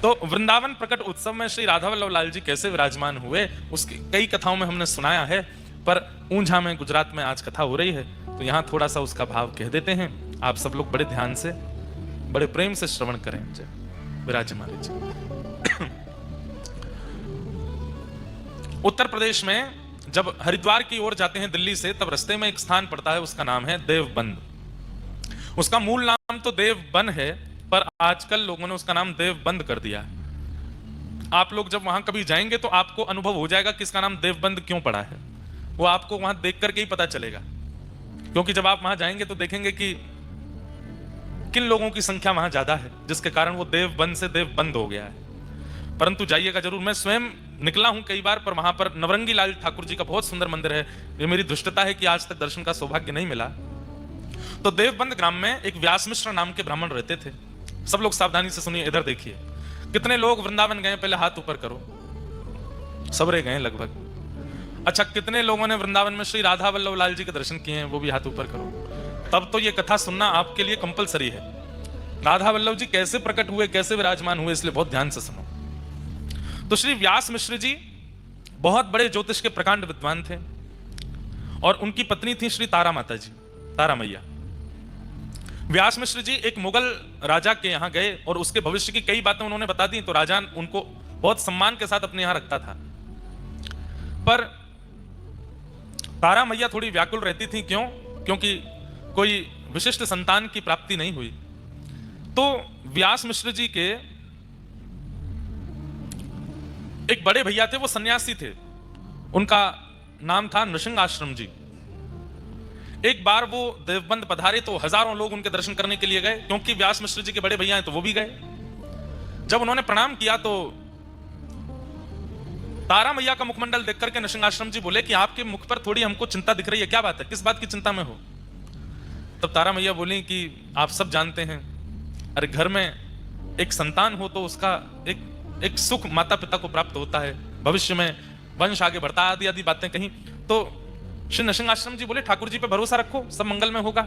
तो वृंदावन प्रकट उत्सव में श्री राधा वल्लभ लाल जी कैसे विराजमान हुए उसकी कई कथाओं में हमने सुनाया है, पर ऊंझा में गुजरात में आज कथा हो रही है तो यहाँ थोड़ा सा उसका भाव कह देते हैं। आप सब लोग बड़े ध्यान से बड़े प्रेम से श्रवण करें। जय विराजमान जी। उत्तर प्रदेश में जब हरिद्वार की ओर जाते हैं दिल्ली से, तब रास्ते में एक स्थान पड़ता है, उसका नाम है देवबंद। उसका मूल नाम तो देवबन है, पर आजकल लोगों ने उसका नाम देवबंद कर दिया। आप लोग जब वहां कभी जाएंगे तो आपको अनुभव हो जाएगा कि इसका नाम देवबंद क्यों पड़ा है। वो आपको वहां देख करके ही पता चलेगा, क्योंकि जब आप वहां जाएंगे तो देखेंगे कि किन लोगों की संख्या वहां ज्यादा है, जिसके कारण वो देवबंद से देवबंद हो गया है। परंतु जाइएगा जरूर। मैं स्वयं निकला हूं कई बार, पर वहां पर नवरंगी लाल ठाकुर जी का बहुत सुंदर मंदिर है। ये मेरी दुष्टता है कि आज तक दर्शन का सौभाग्य नहीं मिला। तो देवबंद ग्राम में एक व्यास मिश्र नाम के ब्राह्मण रहते थे। सब लोग सावधानी से सुनिए, इधर देखिए। कितने लोग वृंदावन गए, पहले हाथ ऊपर करो। सबरे गए लगभग। अच्छा, कितने लोगों ने वृंदावन में श्री राधा वल्लभ लाल जी के दर्शन किए हैं, वो भी हाथ ऊपर करो। तब तो ये कथा सुनना आपके लिए कंपलसरी है। राधा वल्लभ जी कैसे प्रकट हुए, कैसे विराजमान हुए, इसलिए बहुत ध्यान से सुनो। तो श्री व्यास मिश्र जी बहुत बड़े ज्योतिष के प्रकांड विद्वान थे, और उनकी पत्नी थी श्री तारा माता जी, तारा मैया। व्यास मिश्र जी एक मुगल राजा के यहां गए और उसके भविष्य की कई बातें उन्होंने बता दी। तो राजा उनको बहुत सम्मान के साथ अपने यहां रखता था, पर तारा मैया थोड़ी व्याकुल रहती थी। क्यों? क्योंकि कोई विशिष्ट संतान की प्राप्ति नहीं हुई। तो व्यास मिश्र जी के एक बड़े भैया थे, वो सन्यासी थे, उनका नाम था नृसिंह आश्रम जी। एक बार वो देवबंद पधारे तो हजारों लोग उनके दर्शन करने के लिए गए, क्योंकि व्यास मिश्र जी के बड़े भैया हैं तो वो भी गए। जब उन्होंने प्रणाम किया तो तारा मैया का मुखमंडल देख करके नृसिंह आश्रम जी बोले कि आपके मुख पर थोड़ी हमको चिंता दिख रही है, क्या बात है, किस बात की चिंता में हो? तब तारा मैया बोली कि आप सब जानते हैं, अरे घर में एक संतान हो तो उसका एक सुख माता पिता को प्राप्त होता है, भविष्य में वंश आगे बढ़ता, आदि आदि बातें कहीं। तो श्री नृसिंह आश्रम जी बोले ठाकुर जी पे भरोसा रखो, सब मंगल में होगा।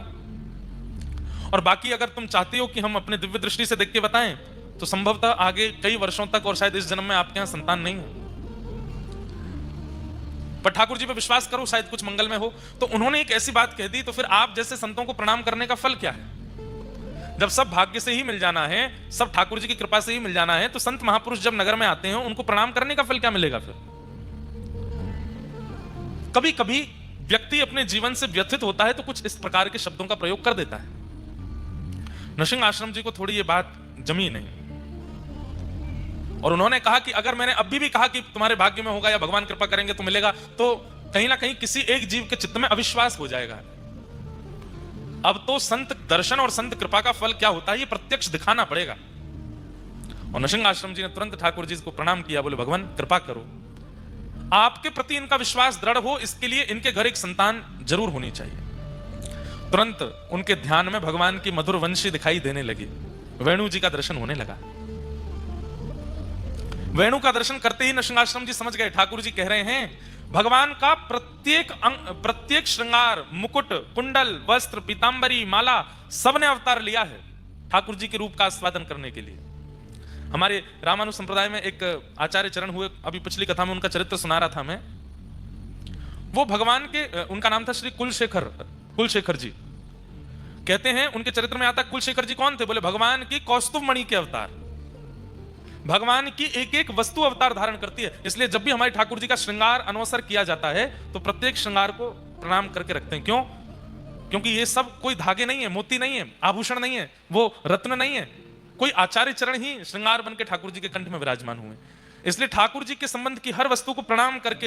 और बाकी अगर तुम चाहती हो कि हम अपने दिव्य दृष्टि से देख के बताएं, तो संभवतः आगे कई वर्षों तक और शायद इस जन्म में आपके यहां संतान नहीं है, पर ठाकुर जी पे विश्वास करो, शायद कुछ मंगल में हो। तो उन्होंने एक ऐसी बात कह दी, तो फिर आप जैसे संतों को प्रणाम करने का फल क्या है? जब सब भाग्य से ही मिल जाना है, सब ठाकुर जी की कृपा से ही मिल जाना है, तो संत महापुरुष जब नगर में आते हैं उनको प्रणाम करने का फल क्या मिलेगा? फिर कभी कभी व्यक्ति अपने जीवन से व्यथित होता है तो कुछ इस प्रकार के शब्दों का प्रयोग कर देता है। नृसिंह आश्रम जी को थोड़ी ये बात जमी नहीं, और उन्होंने कहा कि अगर मैंने अभी भी कहा कि तुम्हारे भाग्य में होगा या भगवान कृपा करेंगे तो मिलेगा, तो कहीं ना कहीं किसी एक जीव के चित्त में अविश्वास हो जाएगा। अब तो संत दर्शन और संत कृपा का फल क्या होता है ये प्रत्यक्ष दिखाना पड़ेगा। और नृसिंह आश्रम जी ने तुरंत ठाकुर जी को प्रणाम किया, बोले भगवान कृपा करो, आपके प्रति इनका विश्वास दृढ़ हो, इसके लिए इनके घर एक संतान जरूर होनी चाहिए। तुरंत उनके ध्यान में भगवान की मधुर वंशी दिखाई देने लगी, वेणु जी का दर्शन होने लगा। वेणु का दर्शन करते ही नृसिंह आश्रम जी समझ गए, ठाकुर जी कह रहे हैं भगवान का प्रत्येक अंग, प्रत्येक श्रृंगार, मुकुट, कुंडल, वस्त्र, पीतांबरी, माला, सबने अवतार लिया है ठाकुर जी के रूप का आस्वादन करने के लिए। हमारे रामानु संप्रदाय में एक आचार्य चरण हुए, अभी पिछली कथा में उनका चरित्र सुना रहा था मैं। वो भगवान के, उनका नाम था श्री कुलशेखर जी। कहते हैं उनके चरित्र में आता, कुलशेखर जी कौन थे? बोले भगवान की कौस्तुभ मणि के अवतार, भगवान की एक एक वस्तु अवतार धारण करती है। इसलिए जब भी हमारे ठाकुर जी का श्रृंगार अनवसर किया जाता है तो प्रत्येक श्रृंगार को प्रणाम करके रखते हैं। क्यों? क्योंकि ये सब कोई धागे नहीं है, मोती नहीं है, आभूषण नहीं है, वो रत्न नहीं है, कोई आचार्य चरण ही श्रृंगार बन के ठाकुर जी के कंठ में विराजमान हुए। इसलिए ठाकुर जी के संबंध की हर वस्तु को प्रणाम करके